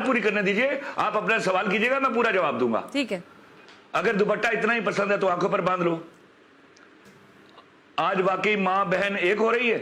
पूरी करने दीजिए, आप अपना सवाल कीजिएगा, मैं पूरा जवाब दूंगा। ठीक है। अगर दुपट्टा इतना ही पसंद है तो आंखों पर बांध लो। आज वाकई मां बहन एक हो रही है,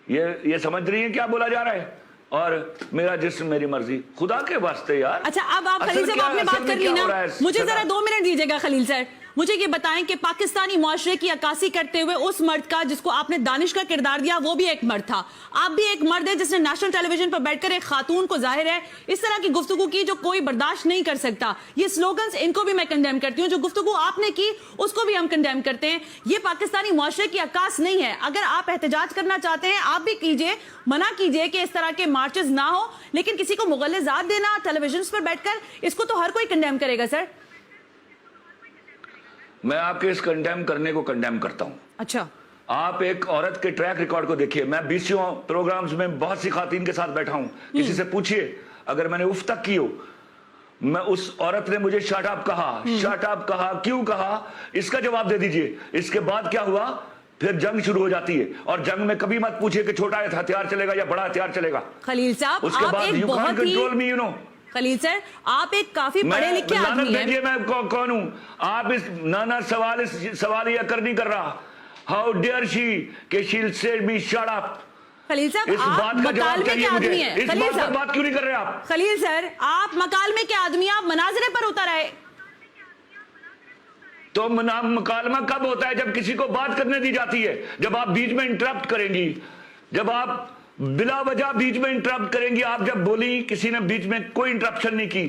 ये समझ रही है क्या बोला जा रहा है? और मेरा जिस्म मेरी मर्जी, खुदा के वास्ते यार। अच्छा, अब आप खलील साहब आपने बात कर ली ना, मुझे जरा 2 मिनट दीजिएगा खलील सर। मुझे ये बताएं कि पाकिस्तानी मुआशरे की अक्कासी करते हुए उस मर्द का जिसको आपने दानिश का किरदार दिया, वो भी एक मर्द था, आप भी एक मर्द है जिसने नेशनल टेलीविजन पर बैठकर एक खातून को जाहिर है इस तरह की गुफ्तगू की जो कोई बर्दाश्त नहीं कर सकता। ये स्लोगन्स, इनको भी मैं कंडेम करती हूँ। जो गुफ्तगू आपने की उसको भी हम कंडेम करते हैं। ये पाकिस्तानी मुआशरे की अक्कास नहीं है। अगर आप एहतजाज करना चाहते हैं आप भी कीजिए, मना कीजिए कि इस तरह के मार्चेस ना हो, लेकिन किसी को मुगल्लिज़ात देना टेलीविजन पर बैठकर, इसको तो हर कोई कंडेम करेगा सर। मैं आपके इस कंडेम करने को कंडेम करता हूं। अच्छा, आप एक औरत के ट्रैक रिकॉर्ड को देखिए। मैं 20 प्रोग्राम्स में बहुत सी खातून के साथ बैठा हूं, किसी से पूछिए अगर मैंने उफ तक की हो, मैं उस औरत ने मुझे शट अप कहा, शट अप कहा, क्यों कहा, इसका जवाब दे दीजिए। इसके बाद क्या हुआ? फिर जंग शुरू हो जाती है, और जंग में कभी मत पूछिए कि छोटा हथियार चलेगा या बड़ा हथियार चलेगा। खलील साहब, उसके बाद you can't control me, you know. Khalil sir, आप एक काफी पढ़े लिखे आदमी हैं। मैं कौन हूं? आप इस ना सवाल ये कर नहीं कर रहा। हाउ डेयर शी कि she will say me shut up. Khalil साहब, इस बात का जवाब चाहिए मुझे। इस बात पर बात क्यों नहीं कर रहे आप? खलील सर, आप मकालमे के आदमी, आप मनाजरे पर उतर आए। तो मुकालमा कब होता है? जब किसी को बात करने दी जाती है। जब आप बीच में इंटरप्ट करेंगी, जब आप बिला वजह बीच में इंटरप्ट करेंगी, आप जब बोली, किसी ने बीच में कोई इंटरप्शन नहीं की,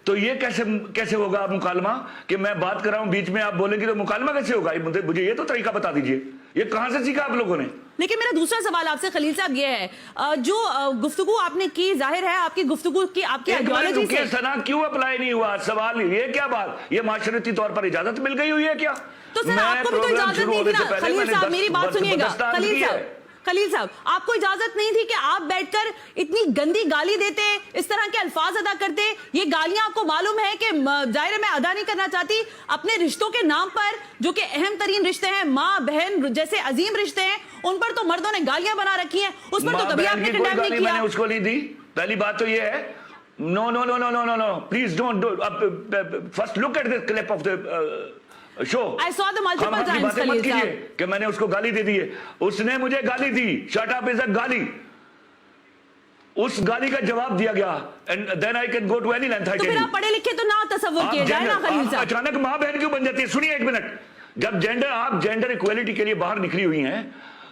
तो ये कैसे होगा मुकालमा? कि मैं बात कर रहा हूं, बीच में आप बोलेंगे तो मुकालमा कैसे होगा? मुझे ये तो तरीका बता दीजिए, ये कहां से सीखा आप लोगों ने? लेकिन मेरा दूसरा सवाल आपसे खलील साहब ये है, जो गुफ्तगू आपने की, जाहिर है आपकी गुफ्तगू की, आपकी आइडियोलॉजी से सना क्यों अप्लाई नहीं हुआ? सवाल ये क्या बात? ये माशरती तौर पर इजाजत मिल गई हुई है क्या? तो सर आपको भी तो इजाजत नहीं थी ना खलील साहब, मेरी बात सुनिएगा खलील साहब, आपको इजाजत नहीं थी कि आप बैठकर इतनी गंदी गाली देते, इस तरह के अल्फाज अदा करते। ये गालियां आपको मालूम है कि जाहिर है मैं अदा नहीं करना चाहती, अपने रिश्तों के नाम पर जो कि अहम तरीन रिश्ते हैं, माँ बहन जैसे अजीम रिश्ते हैं, उन पर तो मर्दों ने गालियां बना रखी हैं। उस पर तो कभी आपने कंडेम नहीं किया। मैंने उसको नहीं दी। पहली बात तो ये है, no no no no no no no, please don't. First look at the clip of the show. I saw the multiple times, Khalil साहब, कि मैंने उसको गाली दे दी है। उसने मुझे गाली दी, शट अप इज अ गाली। उस गाली का जवाब दिया गया, and then I can go to any length. तो फिर आप पढ़े लिखे तो ना तसव्वुर किए जाए ना खलील साहब। अचानक मां बहन क्यों बन जाती है? सुनिए एक मिनट। जब आप जेंडर इक्वलिटी के लिए बाहर निकली हुई हैं,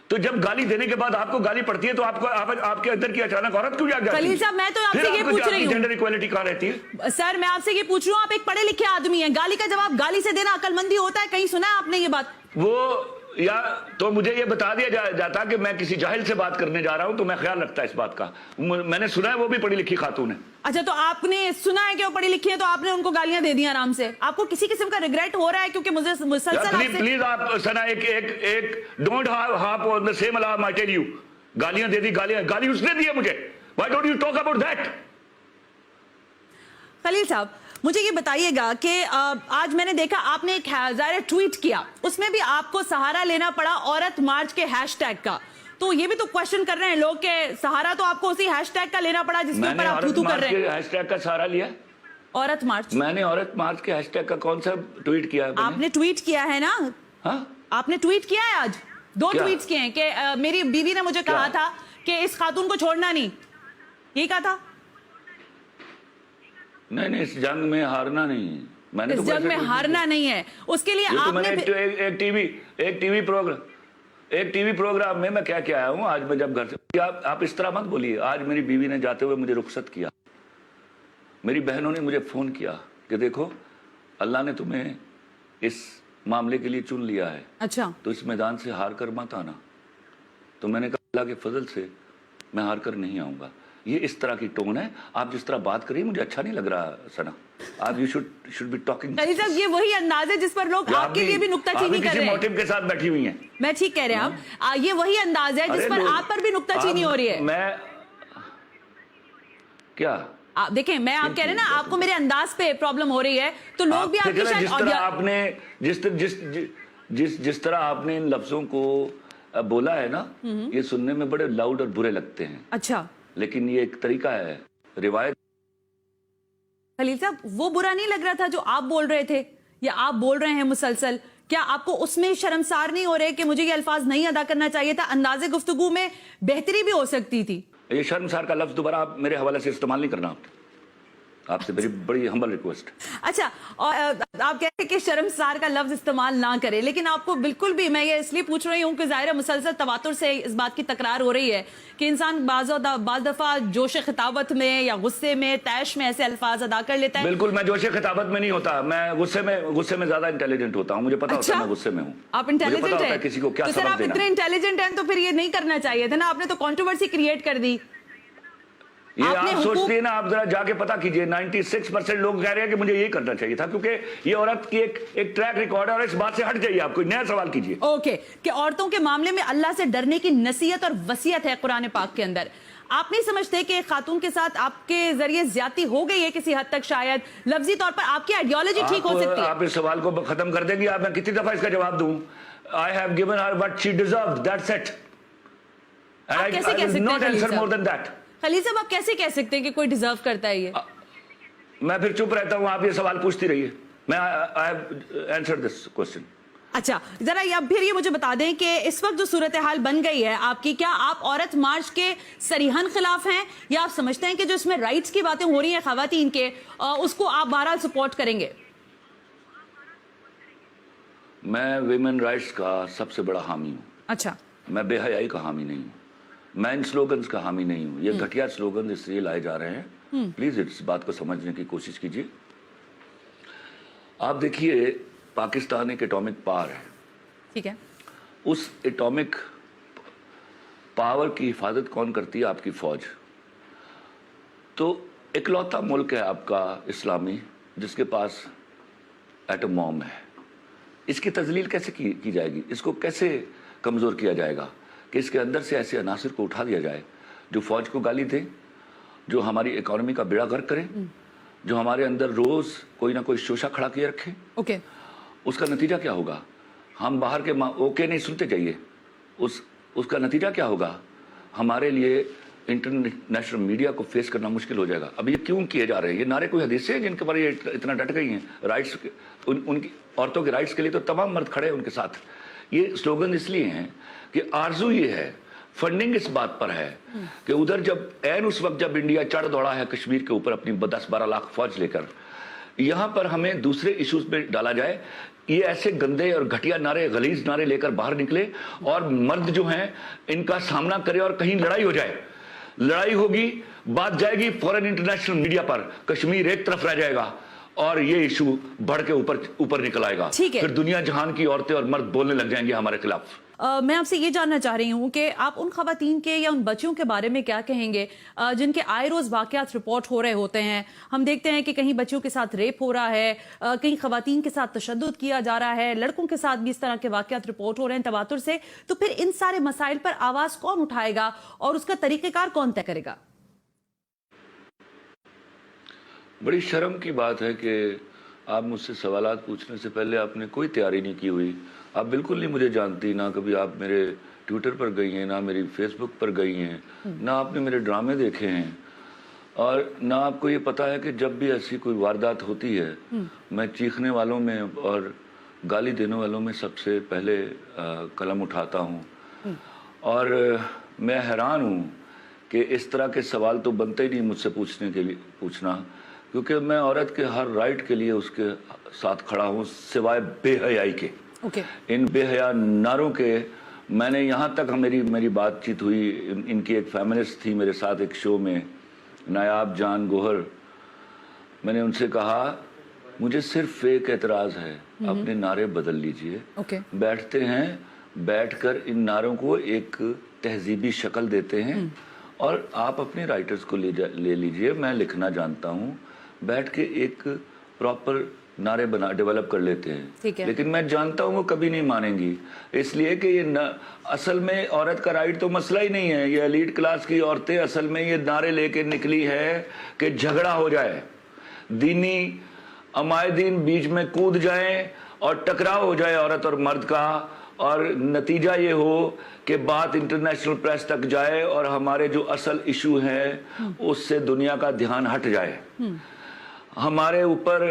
तो जब गाली देने के बाद आपको गाली पड़ती है, तो आपके अंदर की अचानक औरत क्यों जाग जाती है? खलील साहब, मैं तो आपसे ये पूछ रही हूँ, जेंडर इक्वलिटी कहाँ रहती है? सर मैं आपसे ये पूछ रही हूँ, आप एक पढ़े लिखे आदमी हैं, गाली का जवाब गाली से देना अक्लमंदी होता है? कहीं सुना है आपने ये बात? वो या तो मुझे ये बता दिया जाता कि मैं किसी जाहिल से बात करने जा रहा हूं, तो मैं ख्याल रखता इस बात का। मैंने सुना है वो भी पढ़ी लिखी खातून है। अच्छा, तो आपने सुना है कि वो पढ़ी लिखी है, तो आपने उनको गालियां दे दी आराम से? आपको किसी किस्म का रिग्रेट हो रहा है? क्योंकि मुझे मुसलसल प्लीज आप सना एक don't half on the same alarm, I tell you. गालियां दे दी, गाली उसने दी है मुझे। Why don't you talk about that? Khalil साहब, मुझे ये बताइएगा कि आज मैंने देखा आपने एक ज़ाहिर ट्वीट किया, उसमें भी आपको सहारा लेना पड़ा औरत मार्च के हैशटैग का। तो ये भी तो क्वेश्चन कर रहे हैं लोग कि सहारा तो आपको उसी हैशटैग का लेना पड़ा जिसके ऊपर आप थू-थू कर रहे हैं। हैशटैग का सहारा लिया? औरत मार्च? मैंने औरत मार्च के हैशटैग का कौन सा ट्वीट किया? आपने ट्वीट किया है ना? हाँ, आपने ट्वीट किया है, आज 2 ट्वीट्स किए हैं कि मेरी बीवी ने मुझे कहा था कि इस खातून को छोड़ना नहीं, यही कहा था? नहीं, इस जंग में हारना नहीं है। मैंने इस जंग में हारना नहीं है, उसके लिए आपने एक टीवी प्रोग्राम में मैं क्या आया हूं। आज मैं जब घर से, आप इस तरह मत बोलिए। आज मेरी बीवी ने जाते हुए मुझे रुखसत किया। मेरी बहनों ने मुझे फोन किया कि देखो अल्लाह ने तुम्हें इस मामले के लिए चुन लिया है, अच्छा, तो इस मैदान से हार कर मत आना। तो मैंने कहा अल्लाह के फजल से मैं हार कर नहीं आऊंगा। ये इस तरह की टोन है। आप जिस तरह बात करिए मुझे अच्छा नहीं लग रहा सना। आप you should be talking. Khalil साहब, ये वही अंदाज है जिस पर लोग आपके लिए भी नुक्ताचीनी कर रहे हैं। मोटिव के साथ बैठी हुई हैं। मैं ठीक कह रहे हैं आप। ये वही अंदाज है जिस पर आप पर भी नुक्ताचीनी हो रही है। मैं क्या आप देखें, मैं आप कह रहे हैं ना, आपको मेरे अंदाज पे प्रॉब्लम हो रही है, तो लोग भी आपकी शायद जिस तरह आपने इन लफ्जों को बोला है ना, ये सुनने में बड़े लाउड और बुरे लगते हैं। अच्छा, लेकिन ये एक तरीका है, रिवायत खलील साहब, वो बुरा नहीं लग रहा था जो आप बोल रहे थे या आप बोल रहे हैं मुसलसल? क्या आपको उसमें शर्मसार नहीं हो रहे कि मुझे ये अल्फाज नहीं अदा करना चाहिए था? अंदाजे गुफ्तगू में बेहतरी भी हो सकती थी। ये शर्मसार का लफ्ज दोबारा आप मेरे हवाले से इस्तेमाल नहीं करना। आपसे मेरी बड़ी हम्बल रिक्वेस्ट। अच्छा, और आप कह रहे हैं कि शर्मसार का लफ्ज इस्तेमाल ना करें, लेकिन आपको बिल्कुल भी, मैं ये इसलिए पूछ रही हूँ कि ज़ाहिर है मुसलसल तवातुर से इस बात की तकरार हो रही है कि इंसान बाज़ दफ़ा जोश खिताबत में या गुस्से में, तैश में ऐसे अल्फाज अदा कर लेता है। बिल्कुल, मैं जोश खिताबत में नहीं होता, मैं गुस्से में ज्यादा इंटेलिजेंट होता हूँ। मुझे पता होता है मैं गुस्से में हूँ। आप इंटेलिजेंट हैं? किसी को क्या तो सर, आप इतने इंटेलिजेंट हैं तो फिर ये नहीं करना चाहिए था ना, आपने तो कंट्रोवर्सी क्रिएट कर दी। ये आप सोचती है ना, आप जरा जाके पता कीजिए, 96% लोग कह रहे हैं कि मुझे ये करना चाहिए था, क्योंकि ये औरत की एक ट्रैक रिकॉर्ड है और इस बात से हट जाइए, आप कोई नया सवाल कीजिए। ओके, कि औरतों के मामले में अल्लाह से डरने की नसीहत और वसीयत है कुरान पाक के अंदर। आप नहीं समझते कि खातून के साथ आपके जरिए ज्यादती हो गई है किसी हद तक? शायद लफ्जी तौर पर आपकी आइडियोलॉजी ठीक हो सकती है। आप इस सवाल को खत्म कर देंगी? आप, मैं कितनी दफा इसका जवाब दूं? I have given her what she deserved, that's it, and I will not answer more than that. Khalil साहब, आप कैसे कह सकते हैं कि कोई डिजर्व करता है ये? मैं फिर चुप रहता हूं, आप ये सवाल पूछती रहिए। मैं I have answered this question. अच्छा, जरा अब फिर ये मुझे बता दें कि इस वक्त जो सूरत हाल बन गई है आपकी, क्या आप औरत मार्च के सरीहन खिलाफ हैं, या आप समझते हैं कि जो इसमें राइट्स की बातें हो रही हैं खवातीन के, उसको आप बहरहाल सपोर्ट करेंगे? मैं विमेन राइट्स का सबसे बड़ा हामी हूँ। अच्छा, मैं बेहयाई का हामी नहीं हूँ, मैं इन स्लोगन्स का हामी नहीं हूँ। ये घटिया स्लोगन इसलिए लाए जा रहे हैं, प्लीज इस बात को समझने की कोशिश कीजिए। आप देखिए, पाकिस्तान एक एटॉमिक पावर है, ठीक है। उस एटॉमिक पावर की हिफाजत कौन करती है? आपकी फौज। तो इकलौता मुल्क है आपका इस्लामी जिसके पास एटम बॉम्ब है। इसकी तजलील कैसे की जाएगी? इसको कैसे कमज़ोर किया जाएगा कि इसके अंदर से ऐसे अनासर को उठा दिया जाए जो फौज को गाली दें, जो हमारी इकोनॉमी का बेड़ा गर्क करें, जो हमारे अंदर रोज़ कोई ना कोई शोशा खड़ा किए रखें। ओके, उसका नतीजा क्या होगा? हम बाहर के ओके नहीं सुनते जाइए, उसका नतीजा क्या होगा? हमारे लिए इंटरनेशनल मीडिया को फेस करना मुश्किल हो जाएगा। अब ये क्यों किए जा रहे हैं? ये नारे कोई हदीसें हैं जिनके पर ये इतना डट गई हैं? राइट्स, उनकी औरतों के राइट्स के लिए तो तमाम मर्द खड़े हैं उनके साथ। ये स्लोगन इसलिए हैं कि आरजू ये है, फंडिंग इस बात पर है कि उधर जब ऐन उस वक्त जब इंडिया चढ़ दौड़ा है कश्मीर के ऊपर अपनी 10-12 लाख फौज लेकर, यहाँ पर हमें दूसरे इश्यूज में डाला जाए। ये ऐसे गंदे और घटिया नारे, गलीज नारे लेकर बाहर निकले और मर्द जो हैं इनका सामना करे और कहीं लड़ाई हो जाए। लड़ाई होगी, बात जाएगी फौरन इंटरनेशनल मीडिया पर, कश्मीर एक तरफ रह जाएगा और ये इशू बढ़ के ऊपर निकल आएगा। फिर दुनिया जहान की औरतें और मर्द बोलने लग जाएंगे हमारे खिलाफ। मैं आपसे ये जानना चाह रही हूँ कि आप उन खवातीन के या उन बच्चियों के बारे में क्या कहेंगे जिनके आए रोज वाकयात रिपोर्ट हो रहे होते हैं। हम देखते हैं कि कहीं बच्चियों के साथ रेप हो रहा है, कहीं खवातीन के साथ तशद्दुद किया जा रहा है, लड़कों के साथ भी इस तरह के वाकयात रिपोर्ट हो रहे हैं तवातुर से। तो फिर इन सारे मसाइल पर आवाज कौन उठाएगा और उसका तरीकेकार कौन तय करेगा? बड़ी शर्म की बात है कि आप मुझसे सवालात पूछने से पहले आपने कोई तैयारी नहीं की हुई। आप बिल्कुल नहीं मुझे जानती, ना कभी आप मेरे ट्विटर पर गई हैं, ना मेरी फेसबुक पर गई हैं, ना आपने मेरे ड्रामे देखे हैं, और ना आपको ये पता है कि जब भी ऐसी कोई वारदात होती है मैं चीखने वालों में और गाली देने वालों में सबसे पहले कलम उठाता हूँ। और मैं हैरान हूँ कि इस तरह के सवाल तो बनते ही नहीं मुझसे पूछना, क्योंकि मैं औरत के हर राइट के लिए उसके साथ खड़ा हूँ सिवाय बेहयाई के। इन बेहया नारों के मैंने यहाँ तक मेरी बातचीत हुई, इनकी एक फेमिनिस्ट थी मेरे साथ एक शो में, नायाब जान गोहर। मैंने उनसे कहा मुझे सिर्फ एक एतराज़ है, अपने नारे बदल लीजिए। बैठते हैं, बैठकर इन नारों को एक तहजीबी शक्ल देते हैं और आप अपने राइटर्स को ले लीजिए, मैं लिखना जानता हूँ, बैठ के एक प्रॉपर नारे डेवलप कर लेते हैं। लेकिन मैं जानता हूँ वो कभी नहीं मानेंगी, इसलिए कि ये असल में औरत का राइट तो मसला ही नहीं है। ये एलीट क्लास की औरतें असल में ये नारे लेके निकली है कि झगड़ा हो जाए, दीनी अमायदीन बीच में कूद जाएं और टकराव हो जाए औरत और मर्द का, और नतीजा ये हो कि बात इंटरनेशनल प्रेस तक जाए और हमारे जो असल इशू है उससे दुनिया का ध्यान हट जाए। हमारे ऊपर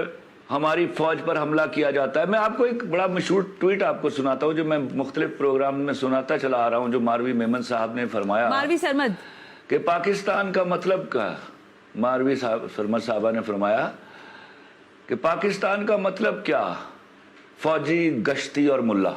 हमारी फौज पर हमला किया जाता है। मैं आपको एक बड़ा मशहूर ट्वीट आपको सुनाता हूँ जो मैं मुख्तलिफ प्रोग्राम में सुनाता चला आ रहा हूँ, जो मारवी मेमन साहब ने फरमाया। मारवी सरमद कि पाकिस्तान का मतलब क्या, मारवी सरमद साहबा ने फरमाया कि पाकिस्तान का मतलब क्या, फौजी, गश्ती और मुल्ला।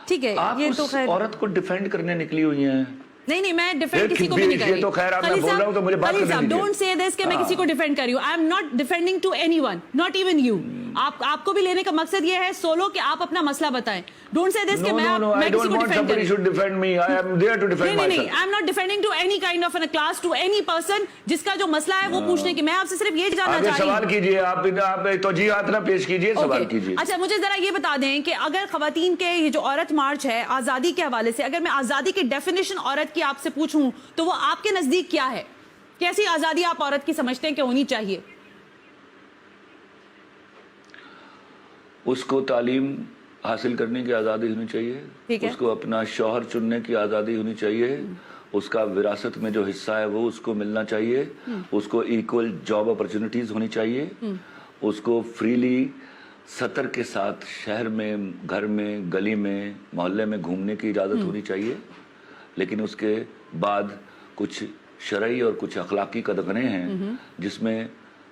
ठीक है, आप ये उस तो खैर औरत को डिफेंड करने निकली हुई हैं। नहीं, मैं डिफेंड किसी को भी नहीं कर रही। तो खैर आप मैं बोल रहा हूं तो मुझे बात करने दीजिए। डोंट से दिस कि मैं किसी को डिफेंड कर रही हूं। I am not defending to anyone, not even you. आपको भी लेने का मकसद ये है सोलो कि आप अपना मसला बताएं। डोंट से दिस कि मैं किसी को डिफेंड कर रही हूं। Defend me, I am there to defend myself. नहीं, I am not defending to any kind of an class, to any person जिसका जो मसला है वो पूछने की। मैं आपसे सिर्फ ये जानना चाह रही हूं। सवाल कीजिए, आप तौजीहात ना पेश कीजिए, सवाल कीजिए। अच्छा, मुझे जरा ये बता दें कि अगर खवातीन के ये जो औरत मार्च है आजादी के हवाले से, अगर मैं आजादी की डेफिनेशन औरत की आपसे पूछूं तो वो आपके नजदीक क्या है? कैसी आजादी आप औरत की समझते हैं कि होनी चाहिए? उसको तालीम हासिल करने की आज़ादी होनी चाहिए, उसको अपना शौहर चुनने की आज़ादी होनी चाहिए, उसका विरासत में जो हिस्सा है वो उसको मिलना चाहिए, उसको इक्वल जॉब अपॉर्चुनिटीज होनी चाहिए, उसको फ्रीली सतर के साथ शहर में, घर में, गली में, मोहल्ले में घूमने की इजाज़त होनी चाहिए। लेकिन उसके बाद कुछ शरई और कुछ अखलाकी कदगने हैं जिसमें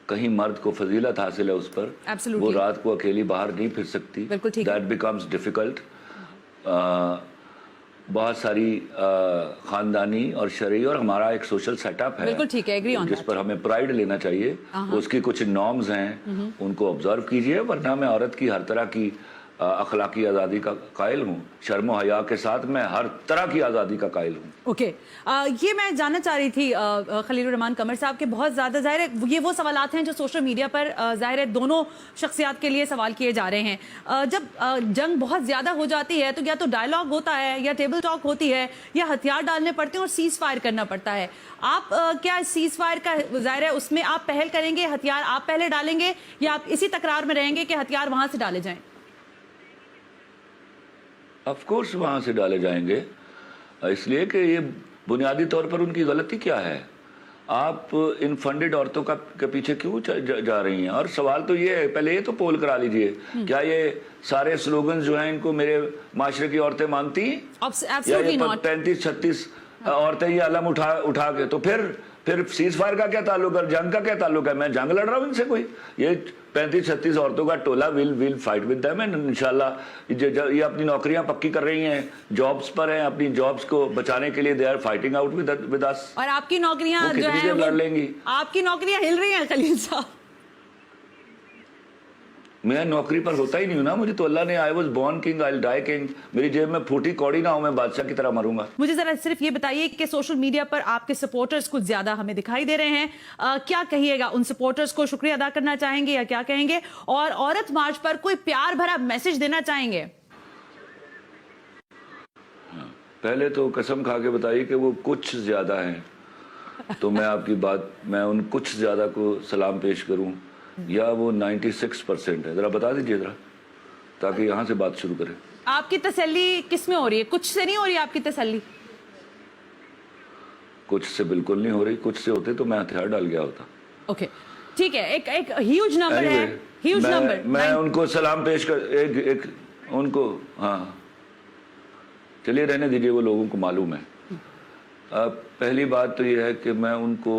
कहीं मर्द को फजीलत हासिल है उस पर, वो रात को अकेली बाहर नहीं फिर सकती, दैट बिकम्स डिफिकल्ट। बहुत सारी खानदानी और शरई और हमारा एक सोशल सेटअप है, जिस पर हमें प्राइड लेना चाहिए। उसकी कुछ नॉर्म्स हैं, उनको ऑब्जर्व कीजिए, वरना मैं औरत की हर तरह की अखलाकी आज़ादी का कायल हूँ। शर्म हया के साथ मैं हर तरह की आज़ादी का कायल हूँ। ओके, ये मैं जानना चाह रही थी खलीलुर रहमान कमर साहब के, बहुत ज़्यादा ज़ाहिर है ये वो सवालात हैं जो सोशल मीडिया पर ज़ाहिर है दोनों शख्सियात के लिए सवाल किए जा रहे हैं। जब जंग बहुत ज़्यादा हो जाती है तो या तो डायलॉग होता है या टेबल टॉक होती है या हथियार डालने पड़ते हैं और सीज फायर करना पड़ता है। आप क्या सीज फायर का ज़ाहिर है उसमें आप पहल करेंगे, हथियार आप पहले डालेंगे, या आप इसी तकरार में रहेंगे कि हथियार वहाँ से डाले जाएँ? ऑफ कोर्स वहाँ से डाले जाएंगे, इसलिए कि ये बुनियादी तौर पर उनकी गलती क्या है। आप इन फंडेड औरतों के पीछे क्यों जा रही हैं? और सवाल तो ये है, पहले ये तो पोल करा लीजिए, क्या ये सारे स्लोगन जो हैं इनको मेरे माशरे की औरतें मानती हैं? या ये 35-36 औरतें ये अलम उठा के, तो फिर सीज फायर का क्या ताल्लुक है, जंग का क्या ताल्लुक है? मैं जंग लड़ रहा हूँ इनसे? कोई ये 35-36 औरतों का टोला will fight with them, and इंशाल्लाह ये अपनी नौकरियां पक्की कर रही हैं, जॉब्स पर हैं, अपनी जॉब्स को बचाने के लिए they are fighting out with us. और आपकी नौकरियां जो है लड़ लेंगी, आपकी नौकरियां हिल रही हैं खलील साहब। मैं नौकरी पर होता ही नहीं हूं ना, मुझे तो अल्लाह ने, I was born king, I will die king, मेरी जेब में फूटी कौड़ी ना हो, मैं बादशाह की तरह मरूंगा। मुझे जरा सिर्फ ये बताइए कि सोशल मीडिया पर आपके सपोर्टर्स कुछ ज्यादा हमें दिखाई दे रहे हैं, क्या कहिएगा? उन सपोर्टर्स को शुक्रिया अदा करना चाहेंगे या क्या कहेंगे? और औरत मार्च पर कोई प्यार भरा मैसेज देना चाहेंगे? पहले तो कसम खा के बताइए कि वो कुछ ज्यादा हैं, तो मैं आपकी बात, मैं उन कुछ ज्यादा को सलाम पेश करूं, या वो 96% है? जरा बता दीजिए जरा, ताकि यहाँ से बात शुरू करें। आपकी तसल्ली किस में हो रही है? कुछ से नहीं हो रही आपकी तसल्ली? कुछ से बिल्कुल नहीं हो रही, कुछ से होते तो मैं हथियार डाल गया होता। ओके, ठीक है, एक ह्यूज नंबर है, ह्यूज नंबर। मैं उनको सलाम पेश कर एक उनको, हाँ चलिए रहने दीजिए, वो लोगों को मालूम है। पहली बात तो ये है कि मैं उनको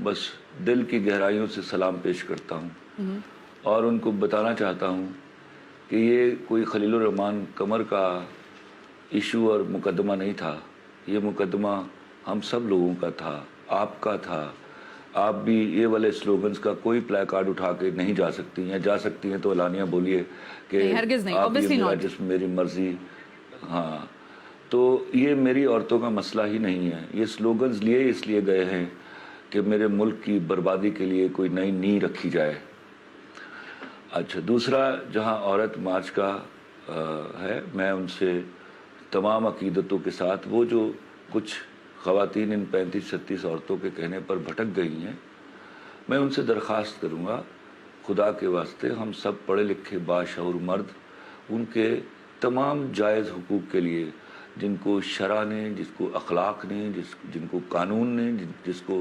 बस दिल की गहराइयों से सलाम पेश करता हूँ और उनको बताना चाहता हूँ कि ये कोई खलीलुर रहमान कमर का इशू और मुकदमा नहीं था, ये मुकदमा हम सब लोगों का था, आपका था। आप भी ये वाले स्लोगन्स का कोई प्ले कार्ड उठा के नहीं जा सकती हैं, जा सकती हैं तो एलानिया बोलिए कि आप ये मेरी मर्जी। हाँ, तो ये मेरी औरतों का मसला ही नहीं है, ये स्लोगन्स लिए इसलिए गए हैं कि मेरे मुल्क की बर्बादी के लिए कोई नई नींव रखी जाए। अच्छा, दूसरा, जहां औरत मार्च का है, मैं उनसे तमाम अकीदतों के साथ, वो जो कुछ ख़वातीन इन 35-36 औरतों के कहने पर भटक गई हैं, मैं उनसे दरख्वास्त करूंगा, खुदा के वास्ते हम सब पढ़े लिखे बाशऊर मर्द उनके तमाम जायज़ हुकूक के लिए, जिनको शरा ने, जिसको अखलाक ने, जिनको कानून ने,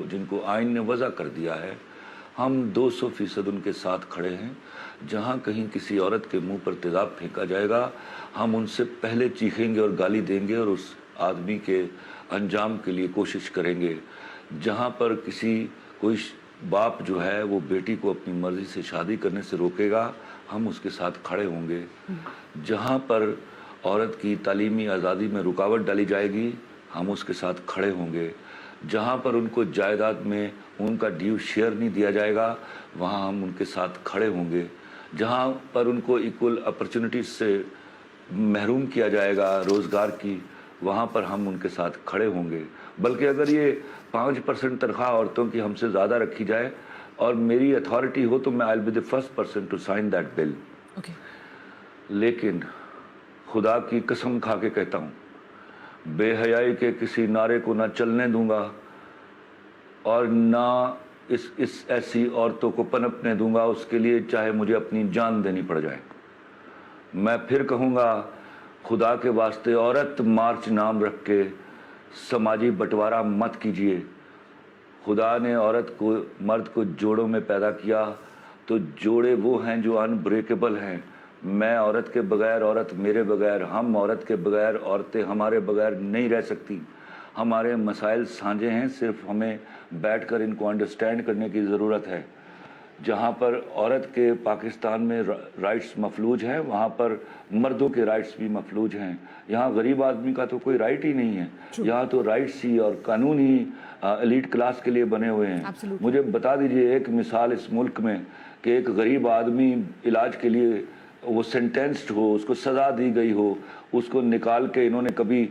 जिनको आइन ने वज़ा कर दिया है, ہم 200% ان کے ساتھ کھڑے ہیں. جہاں کہیں کسی عورت کے منہ پر تیزاب پھینکا جائے گا ہم ان سے پہلے چیخیں گے اور گالی دیں گے اور اس آدمی کے انجام کے لیے کوشش کریں گے. جہاں پر کوئی باپ جو ہے وہ بیٹی کو اپنی مرضی سے شادی کرنے سے روکے گا ہم اس کے ساتھ کھڑے ہوں گے. جہاں پر عورت کی تعلیمی آزادی میں رکاوٹ ڈالی جائے گی ہم اس کے ساتھ کھڑے ہوں گے. جہاں پر ان کو جائیداد میں ان کا ڈیو شیئر نہیں دیا جائے گا وہاں ہم ان کے ساتھ کھڑے ہوں گے. جہاں پر ان کو ایکول اپرچونٹیز سے محروم کیا جائے گا روزگار کی وہاں پر ہم ان کے ساتھ کھڑے ہوں گے. بلکہ اگر یہ 5% تنخواہ عورتوں کی ہم سے زیادہ رکھی جائے اور میری اتھارٹی ہو تو میں I'll be the first person to sign that bill. لیکن خدا کی قسم کھا کے کہتا ہوں بے حیائی کے کسی نعرے کو نہ چلنے دوں گا اور نہ اس ایسی عورتوں کو پنپنے دوں گا اس کے لیے چاہے مجھے اپنی جان دینی پڑ جائے. میں پھر کہوں گا خدا کے واسطے عورت مارچ نام رکھ کے سماجی بٹوارہ مت کیجیے. خدا نے مرد کو جوڑوں میں پیدا کیا تو جوڑے وہ ہیں جو انبریکیبل ہیں. میں عورت کے بغیر عورت میرے بغیر ہم عورت کے بغیر عورتیں ہمارے بغیر نہیں رہ سکتی. ہمارے مسائل سانجے ہیں صرف ہمیں بیٹھ کر ان کو انڈرسٹینڈ کرنے کی ضرورت ہے. جہاں پر عورت کے پاکستان میں رائٹس مفلوج ہیں وہاں پر مردوں کے رائٹس بھی مفلوج ہیں. یہاں غریب آدمی کا تو کوئی رائٹ ہی نہیں ہے. یہاں تو رائٹس ہی اور قانون ہی ایلیٹ کلاس کے لیے بنے ہوئے ہیں. مجھے بتا دیجئے ایک مثال اس ملک میں کہ ایک غریب آدمی علاج کے لیے وہ سینٹینسڈ ہو اس کو سزا دی گئی ہو اس کو نکال کے انہوں نے کبھی